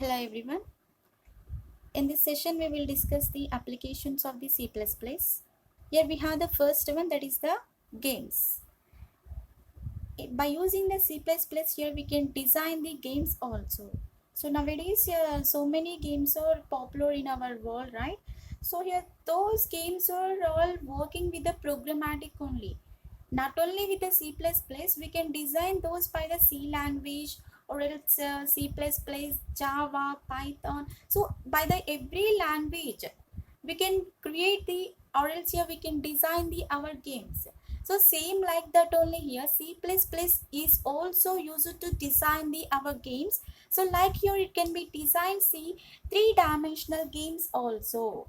Hello everyone. In this session we will discuss the applications of the C++. Here we have the first one, that is the games. By using the C++, here we can design the games also. So nowadays so many games are popular in our world, right? So here those games are all working with the programmatic only. Not only with the C++, we can design those by the C language or else C++, Java, Python. So by the every language we can create the, or else here we can design the our games. So same like that only here C++ is also used to design the our games. So like here it can be designed see three-dimensional games also.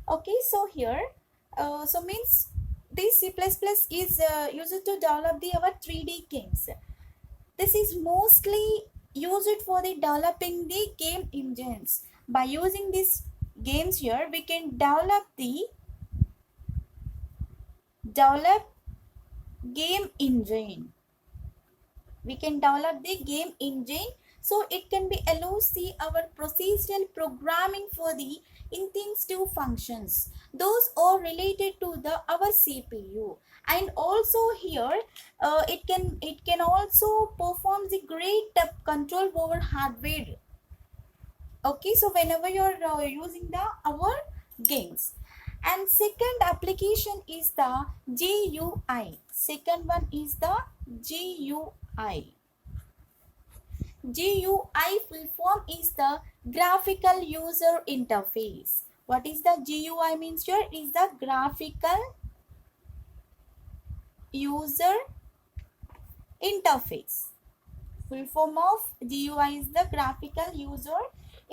Okay, so here so means this C++ is used to develop the our 3D games. This is mostly used for the developing the game engines. By using these games here we can develop game engine. We can develop the game engine, so it can be allows the our procedural programming for the intensive functions. Those are related to the our CPU, and also here it can also perform the great control over hardware. Okay, so whenever you're using the our games. And second application is the GUI. Second one is the GUI. GUI full form is the graphical user interface. What is the GUI means here? Is the graphical user interface. Full form of GUI is the graphical user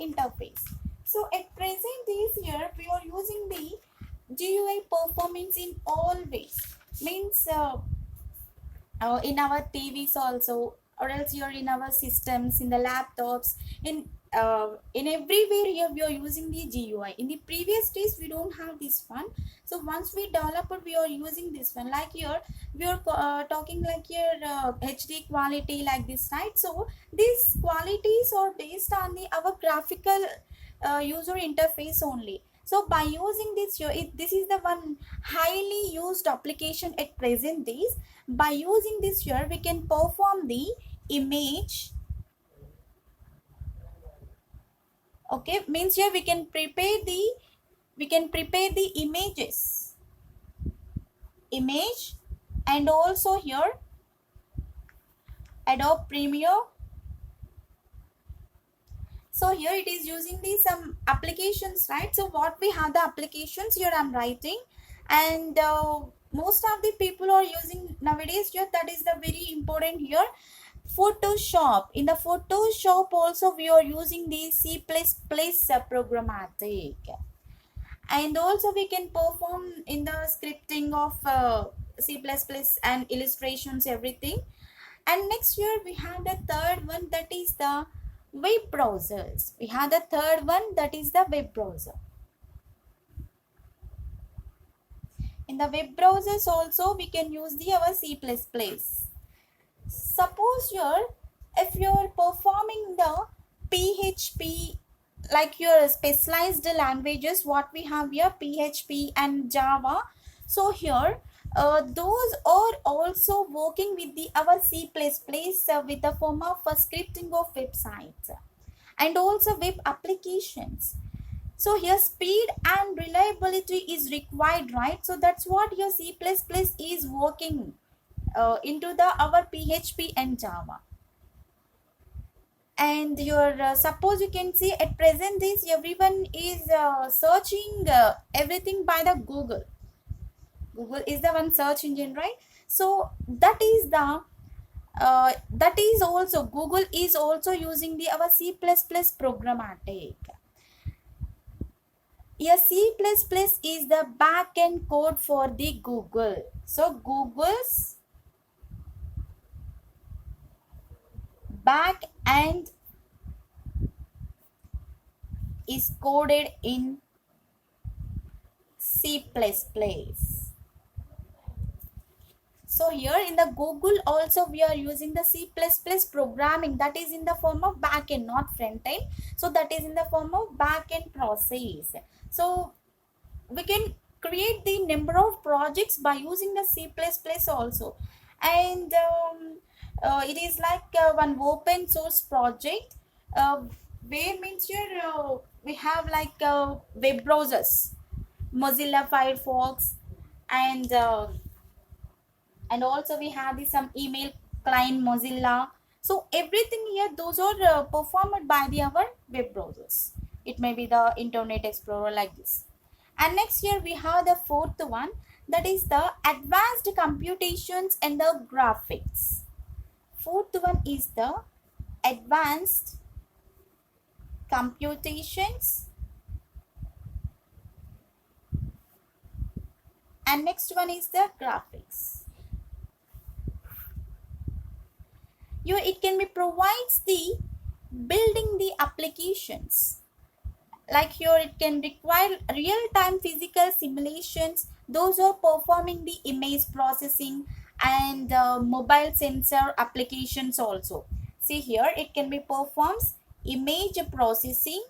interface. So at present this year we are using the GUI performance in all ways. Means in our TVs also, or else you're in our systems, in the laptops, in everywhere here we are using the GUI. In the previous days we don't have this one. So once we develop it, we are using this one. Like here we are talking like here HD quality like this, right? So these qualities are based on the our graphical user interface only. So by using this here, this is the one highly used application at present days. By using this here we can perform the image. Okay, means here we can prepare the image, and also here Adobe Premiere. So here it is using the some applications, right? So what we have the applications here I'm writing, and most of the people are using nowadays here, that is the very important here, Photoshop. In the Photoshop also we are using the C++ programmatic, and also we can perform in the scripting of C++ and illustrations everything. And next here we have the third one, that is the web browsers. We have the third one, that is the web browser. In the web browsers also we can use the our C++. Suppose here if you are performing the PHP, like your specialized languages, what we have here PHP and Java. So here those are also working with the our C++ with the form of scripting of websites and also web applications. So here speed and reliability is required, right? So that's what your C++ is working into the our PHP and Java. And your suppose you can see at present this everyone is searching everything by the Google is the one search engine, right? So that is the that is also Google is also using the our C++ programmatic. A C++ is the backend code for the Google. So Google's back end is coded in C++. So here in the Google also we are using the C++ programming, that is in the form of backend, not front end. So that is in the form of backend process. So we can create the number of projects by using the C++ also. And it is like one open source project where means here we have like web browsers, Mozilla Firefox, and also we have this some email client Mozilla. So everything here, those are performed by the our web browsers. It may be the Internet Explorer like this. And next here we have the fourth one, that is the advanced computations and the graphics. Fourth one is the advanced computations, and next one is the graphics. It can be provides the building the applications. Like here it can require real-time physical simulations, those are performing the image processing and mobile sensor applications also. See here it can be performs image processing,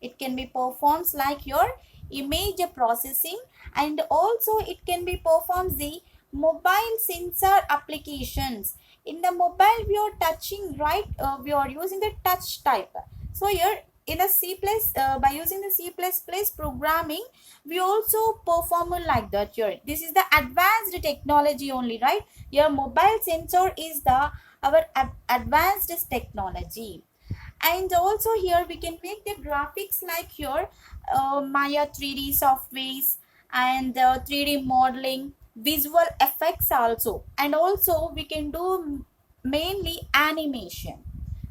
it can be performs like your image processing, and also it can be performs the mobile sensor applications. In the mobile we are touching, right? We are using the touch type. So here in a C plus by using the C++ programming we also perform like that. Here this is the advanced technology only, right? Your mobile sensor is the our advanced technology. And also here we can make the graphics like here Maya 3D softwares and 3D modeling, visual effects also, and also we can do mainly animation.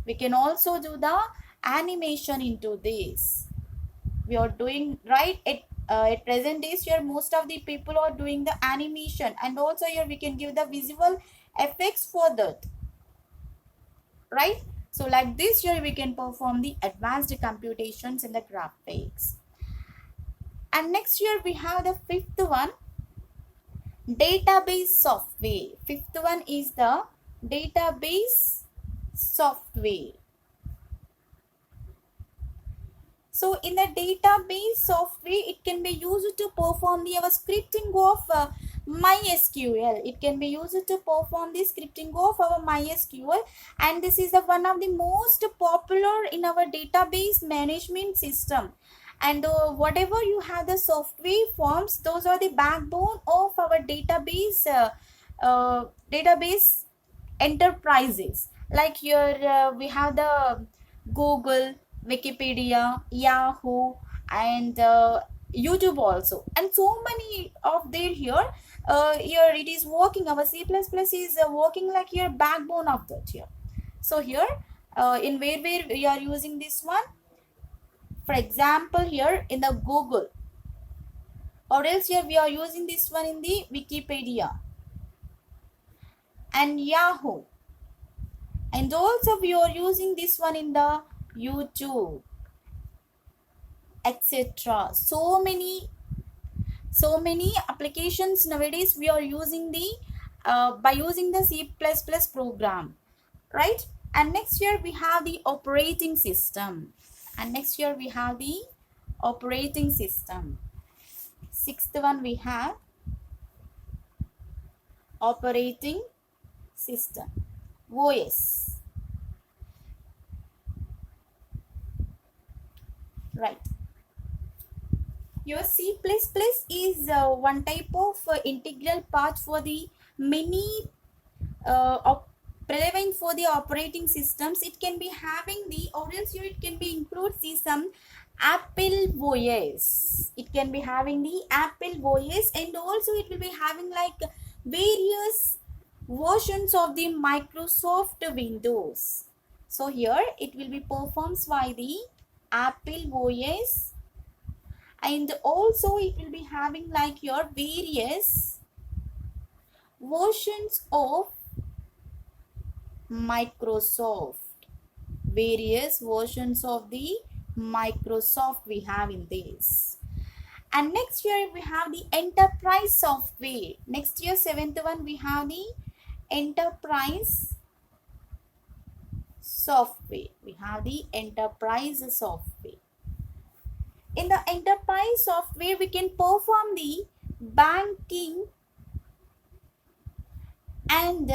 We can also do the animation into this. We are doing right at present days here most of the people are doing the animation, and also here we can give the visual effects for that, right? So like this here we can perform the advanced computations in the graphics. And next here we have the fifth one, database software. Fifth one is the database software. So in the database software it can be used to perform the our scripting of MySQL. It can be used to perform the scripting of our MySQL, and this is the one of the most popular in our database management system. And whatever you have the software forms, those are the backbone of our database enterprises. Like here we have the Google, Wikipedia, Yahoo, and YouTube also, and so many of there here. Here it is working. Our C++ is working like your backbone of that here. So here in where we are using this one. For example, here in the Google, or else here we are using this one in the Wikipedia and Yahoo, and also we are using this one in the YouTube, etc. So many applications nowadays we are using the by using the C++ program, right? And next here we have the operating system. Sixth one we have operating system, OS, right? Your C++ is one type of integral part for the many relevant for the operating systems. It can be having the, or else it can be includes the some Apple OS. It can be having the Apple OS, and also it will be having like various versions of the Microsoft Windows. So here it will be performed by the Apple OS, and also it will be having like your various versions of Microsoft. Various versions of the Microsoft we have in this. And next here we have the enterprise software. Next year, 7th one, we have the enterprise software. We have the enterprise software. In the enterprise software, we can perform the banking and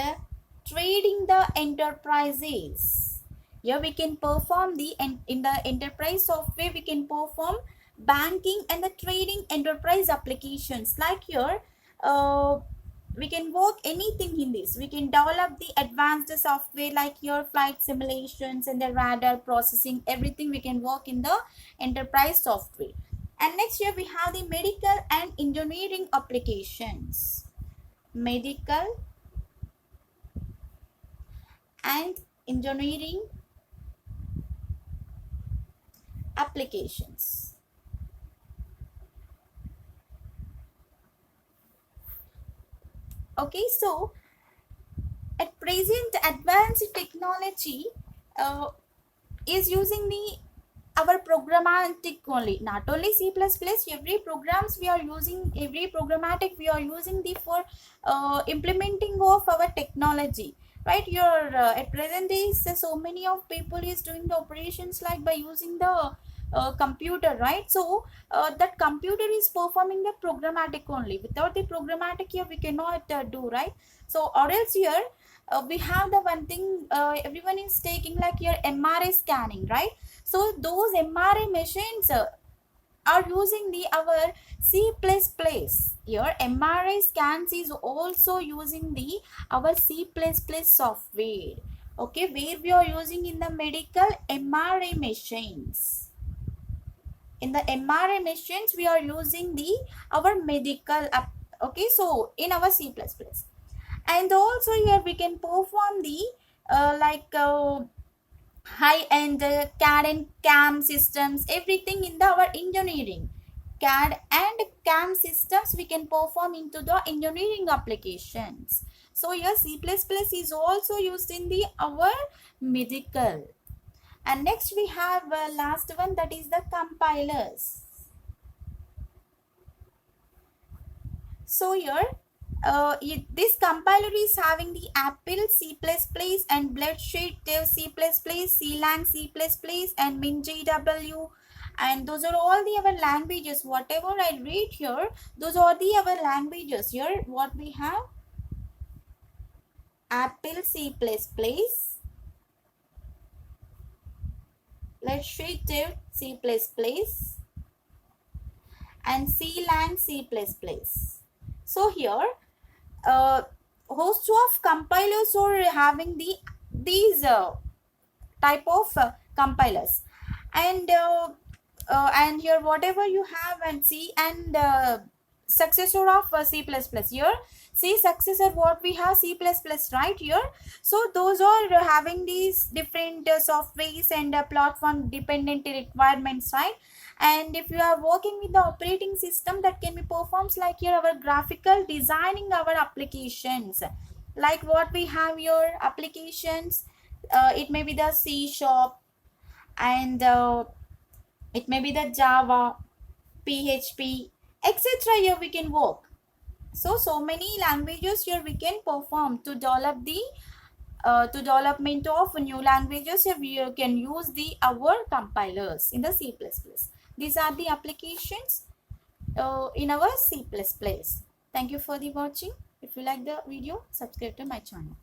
trading the enterprises. Here we can perform in the enterprise software, we can perform banking and the trading enterprise applications. Like here, we can work anything in this. We can develop the advanced software like your flight simulations and the radar processing, everything we can work in the enterprise software. And next here we have the medical and engineering applications. Medical and engineering applications. Okay, so at present advanced technology is using the our programmatic only, not only C++, every programs we are using, every programmatic we are using the for implementing of our technology, right? Your at present days so many of people is doing the operations like by using the computer, right? So that computer is performing the programmatic only. Without the programmatic here we cannot do, right? So or else here we have the one thing everyone is taking like your MRI scanning, right? So those MRI machines are using the our C++. Here MRI scans is also using the our C++ software. Okay, where we are using in the medical MRI machines. In the MRI machines we are using the our medical app. Okay, so in our C++. And also here we can perform the high-end CAD and CAM systems, everything in our engineering. CAD and CAM systems we can perform into the engineering applications. So here C++ is also used in the our medical. And next we have last one, that is the compilers. So here this compiler is having the Apple C++ and Bloodshed C++, CLang C++, and MinGW, and those are all the our languages. Whatever I read here, those are the our languages. Here what we have: Apple C++, Bloodshed C++, and CLang C++. So here host of compilers are having these type of compilers, and here whatever you have and C and successor of C++. Here C successor what we have C++, right? Here so those are having these different softwares and platform dependent requirements, right? And if you are working with the operating system, that can be performs like here our graphical designing our applications, like what we have your applications, it may be the C Sharp, and it may be the Java, PHP, etc. Here we can work. So many languages here we can perform to develop the to development of new languages. Here we can use the our compilers in the C++. These are the applications in our C++. Thank you for the watching. If you like the video, subscribe to my channel.